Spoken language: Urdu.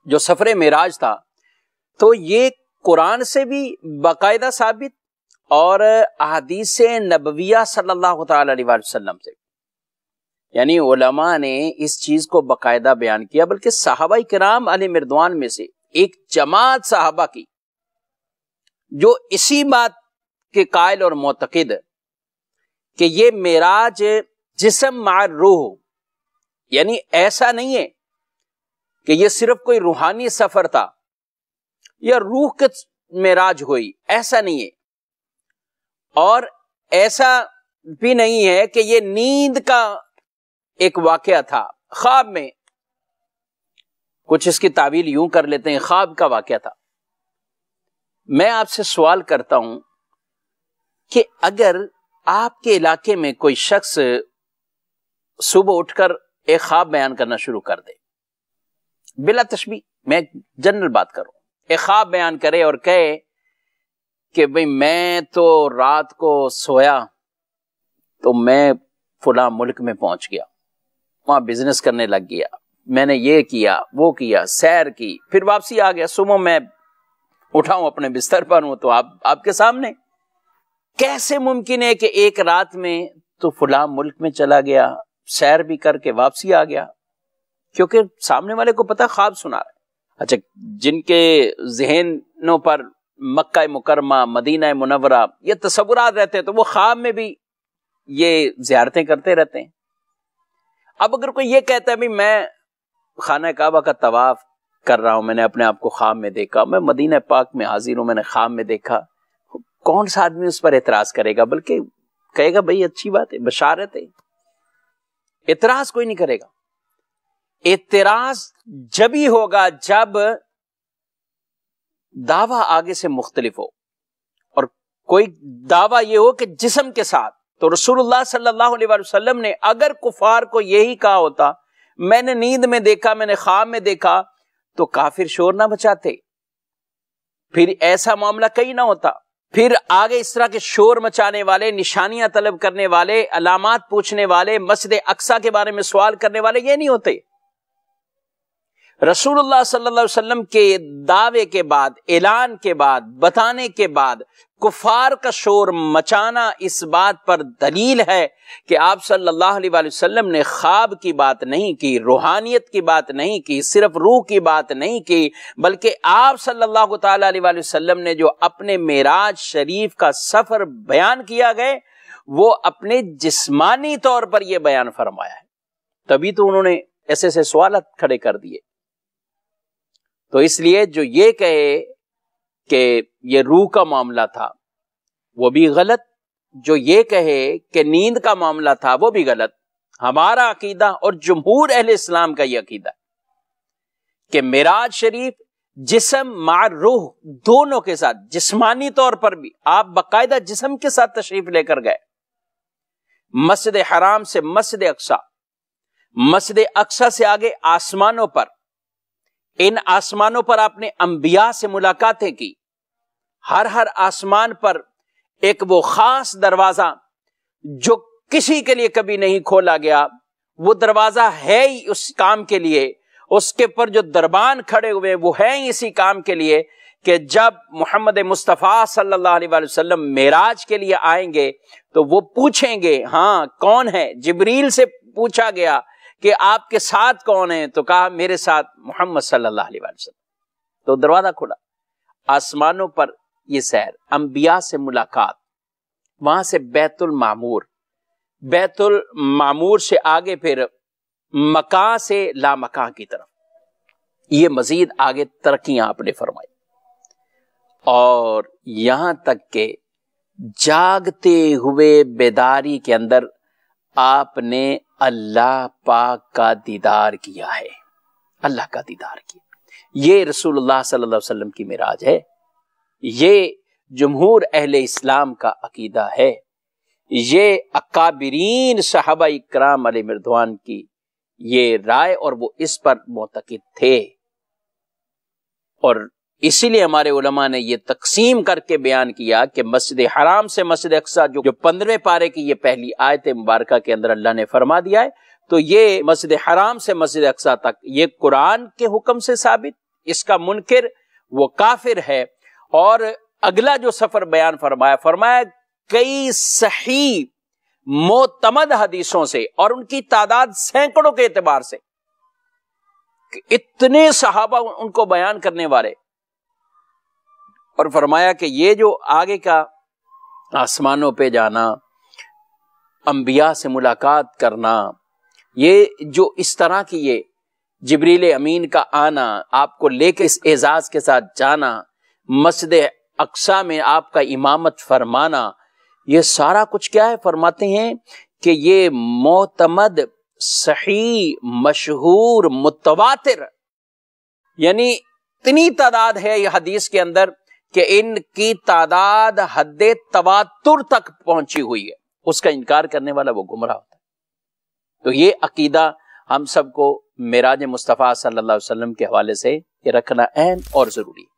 جو سفر معراج تھا، تو یہ قرآن سے بھی باقاعدہ ثابت اور احادیث نبویہ صلی اللہ تعالی علیہ وسلم سے، یعنی علماء نے اس چیز کو باقاعدہ بیان کیا، بلکہ صحابہ کرام علیہ رضوان میں سے ایک جماعت صحابہ کی جو اسی بات کے قائل اور معتقد کہ یہ معراج جسم مع روح، یعنی ایسا نہیں ہے کہ یہ صرف کوئی روحانی سفر تھا یا روح کے معراج ہوئی، ایسا نہیں ہے، اور ایسا بھی نہیں ہے کہ یہ نیند کا ایک واقعہ تھا، خواب میں، کچھ اس کی تعویل یوں کر لیتے ہیں خواب کا واقعہ تھا۔ میں آپ سے سوال کرتا ہوں کہ اگر آپ کے علاقے میں کوئی شخص صبح اٹھ کر ایک خواب بیان کرنا شروع کر دے، بلا تشبیہ، میں جنرل بات کروں، ایک خواب بیان کرے اور کہے کہ بھئی میں تو رات کو سویا تو میں فلاں ملک میں پہنچ گیا، وہاں بزنس کرنے لگ گیا، میں نے یہ کیا وہ کیا، سیر کی، پھر واپسی آ گیا، صبح میں اٹھاؤں اپنے بستر پر ہوں تو آپ کے سامنے۔ کیسے ممکن ہے کہ ایک رات میں تو فلاں ملک میں چلا گیا، سیر بھی کر کے واپسی آ گیا؟ کیونکہ سامنے والے کو پتا خواب سنا رہا ہے۔ اچھا، جن کے ذہنوں پر مکہ مکرمہ، مدینہ منورہ یہ تصورات رہتے ہیں تو وہ خواب میں بھی یہ زیارتیں کرتے رہتے ہیں۔ اب اگر کوئی یہ کہتا ہے بھی میں خانہ کعبہ کا طواف کر رہا ہوں، میں نے اپنے آپ کو خواب میں دیکھا، میں مدینہ پاک میں حاضر ہوں، میں نے خواب میں دیکھا، کون سا آدمی اس پر اعتراض کرے گا؟ بلکہ کہے گا بھئی اچھی بات ہے، بشارت ہے، اعتراض کوئی نہیں کرے گا۔ اعتراض جب ہی ہوگا جب دعویٰ آگے سے مختلف ہو، اور کوئی دعویٰ یہ ہو کہ جسم کے ساتھ، تو رسول اللہ صلی اللہ علیہ وسلم نے اگر کفار کو یہی کہا ہوتا میں نے نیند میں دیکھا، میں نے خواب میں دیکھا، تو کافر شور نہ مچاتے، پھر ایسا معاملہ کہیں نہ ہوتا، پھر آگے اس طرح کے شور مچانے والے، نشانیاں طلب کرنے والے، علامات پوچھنے والے، مسجد اقصی کے بارے میں سوال کرنے والے یہ نہیں ہوتے۔ رسول اللہ صلی اللہ علیہ وسلم کے دعوے کے بعد، اعلان کے بعد، بتانے کے بعد کفار کا شور مچانا اس بات پر دلیل ہے کہ آپ صلی اللہ علیہ وسلم نے خواب کی بات نہیں کی، روحانیت کی بات نہیں کی، صرف روح کی بات نہیں کی، بلکہ آپ صلی اللہ تعالی علیہ وسلم نے جو اپنے معراج شریف کا سفر بیان کیا گئے وہ اپنے جسمانی طور پر یہ بیان فرمایا ہے، تبھی تو انہوں نے ایسے ایسے سوالات کھڑے کر دیے۔ تو اس لیے جو یہ کہے کہ یہ روح کا معاملہ تھا وہ بھی غلط، جو یہ کہے کہ نیند کا معاملہ تھا وہ بھی غلط۔ ہمارا عقیدہ اور جمہور اہل اسلام کا یہ عقیدہ ہے کہ معراج شریف جسم مع روح دونوں کے ساتھ، جسمانی طور پر بھی آپ باقاعدہ جسم کے ساتھ تشریف لے کر گئے، مسجد حرام سے مسجد اقصی، مسجد اقصی سے آگے آسمانوں پر، ان آسمانوں پر آپ نے انبیاء سے ملاقاتیں کی، ہر آسمان پر ایک وہ خاص دروازہ جو کسی کے لیے کبھی نہیں کھولا گیا، وہ دروازہ ہے ہی اس کام کے لیے، اس کے پر جو دربان کھڑے ہوئے وہ ہے ہی اسی کام کے لیے کہ جب محمد مصطفیٰ صلی اللہ علیہ وسلم معراج کے لیے آئیں گے تو وہ پوچھیں گے ہاں کون ہے؟ جبریل سے پوچھا گیا کہ آپ کے ساتھ کون ہیں؟ تو کہا میرے ساتھ محمد صلی اللہ علیہ وسلم، تو دروازہ کھلا، آسمانوں پر یہ سیر، انبیاء سے ملاقات، وہاں سے بیت المعمور، بیت المعمور سے آگے پھر مکان سے لا مکان کی طرف، یہ مزید آگے ترقیاں آپ نے فرمائی، اور یہاں تک کہ جاگتے ہوئے بیداری کے اندر آپ نے اللہ پاک کا دیدار کیا ہے، اللہ کا دیدار کیا۔ یہ رسول اللہ صلی اللہ علیہ وسلم کی معراج ہے، یہ جمہور اہل اسلام کا عقیدہ ہے، یہ اکابرین صحابہ اکرام علیہ رضوان کی یہ رائے اور وہ اس پر معتقد تھے، اور اسی لیے ہمارے علماء نے یہ تقسیم کر کے بیان کیا کہ مسجد حرام سے مسجد اقصی جو 15ویں پارے کی یہ پہلی آیت مبارکہ کے اندر اللہ نے فرما دیا ہے، تو یہ مسجد حرام سے مسجد اقصی تک یہ قرآن کے حکم سے ثابت، اس کا منکر وہ کافر ہے۔ اور اگلا جو سفر بیان فرمایا کئی صحیح معتمد حدیثوں سے، اور ان کی تعداد سینکڑوں کے اعتبار سے، کہ اتنے صحابہ ان کو بیان کرنے والے، اور فرمایا کہ یہ جو آگے کا آسمانوں پہ جانا، انبیاء سے ملاقات کرنا، یہ جو اس طرح کی یہ جبریل امین کا آنا، آپ کو لے کے اس اعزاز کے ساتھ جانا، مسجد اقصی میں آپ کا امامت فرمانا، یہ سارا کچھ کیا ہے؟ فرماتے ہیں کہ یہ معتمد، صحیح، مشہور، متواتر، یعنی اتنی تعداد ہے یہ حدیث کے اندر کہ ان کی تعداد حد تواتر تک پہنچی ہوئی ہے، اس کا انکار کرنے والا وہ گمراہ ہوتا ہے۔ تو یہ عقیدہ ہم سب کو معراج مصطفیٰ صلی اللہ علیہ وسلم کے حوالے سے یہ رکھنا اہم اور ضروری ہے۔